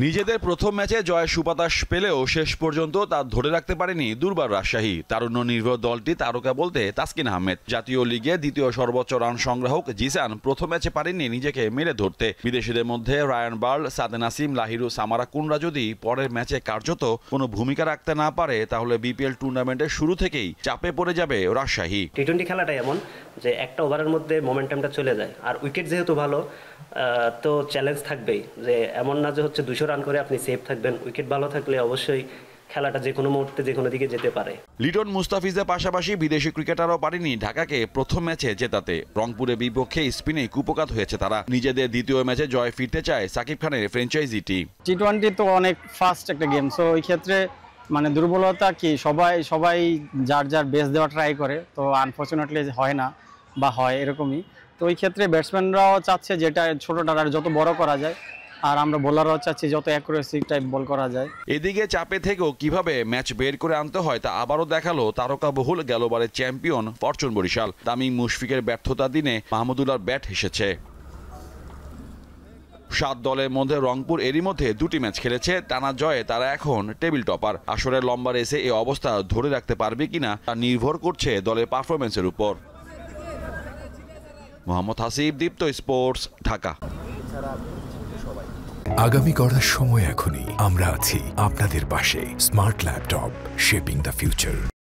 নিজেদের প্রথম ম্যাচে জয়ের সুবাতাস পেলেও শেষ পর্যন্ত তা ধরে রাখতে পারেনি দুর্বার রাজশাহী। তারুণ্য নির্ভর দলটি তারকা বলতে তাসকিন আহমেদ। জাতীয় লিগে দ্বিতীয় সর্বোচ্চ রান সংগ্রাহক জিসান প্রথম ম্যাচে পারেননি নিজেকে মেলে ধরতে। বিদেশিদের মধ্যে রায়ান বার্ল, সাদে নাসিম, লাহিরু, সামারা কুনরা যদি পরের ম্যাচে কার্যত কোনো ভূমিকা রাখতে না পারে তাহলে বিপিএল টুর্নামেন্টের শুরু থেকেই চাপে পড়ে যাবে রাজশাহী। টি-20 খেলাটাই এমন যে একটা ওভারের মধ্যে মোমেন্টামটা চলে যায়, আর উইকেট যেহেতু ভালো তো চ্যালেঞ্জ থাকবেই, যে এমন না যে হচ্ছে 200 রান করে আপনি সেফ থাকবেন। উইকেট ভালো থাকলে অবশ্যই খেলাটা যে কোনো মুহূর্তে যে কোনো দিকে যেতে পারে। লিটন মুস্তাফিজের পাশাপাশি বিদেশি ক্রিকেটারও পারেনি ঢাকাকে প্রথম ম্যাচে জেতাতে। রংপুরের বিপক্ষে স্পিনে কুপকাত হয়েছে তারা। নিজেদের দ্বিতীয় ম্যাচে জয় ফিরতে চায় সাকিব খানের ফ্র্যাঞ্চাইজি টিম। টি-20 তো অনেক ফাস্ট একটা গেম, সো ওই ক্ষেত্রে মানে দুর্বলতা কি সবাই যার যার বেস্ট দেওয়া ট্রাই করে, তো আনফর্চুনেটলি হয় না বা হয় এরকমই। তো ওই ক্ষেত্রে ব্যাটসম্যানরাও চাচ্ছে যেটা ছোট ডাটার যত বড় করা যায়, আর আমরা বোলাররাও চাচ্ছি যত অ্যাকুরেসি টাইপ বল করা যায়। এদিকে চাপে থেকেও কিভাবে ম্যাচ বের করে আনতে হয় তা আবারও দেখালো তারকাবহুল গেলবারের চ্যাম্পিয়ন ফরচুন বরিশাল। তামিম মুশফিকের ব্যর্থতা দিনে মাহমুদুল্লাহর ব্যাট হেসেছে। 7 দলের মধ্যে রংপুর এরই মধ্যে 2টি ম্যাচ খেলেছে। টানা জয়ে তারা এখন টেবিল টপার। আসরের লম্বা রেসে এই অবস্থা ধরে রাখতে পারবে কিনা তা নির্ভর করছে দলের পারফরমেন্সের উপর। মোহাম্মদ হাসিব, দীপ্ত স্পোর্টস, ঢাকা। আগামী গড়ার সময় এখনই। আমরা আছি আপনাদের পাশে। Smart laptop, shaping the future.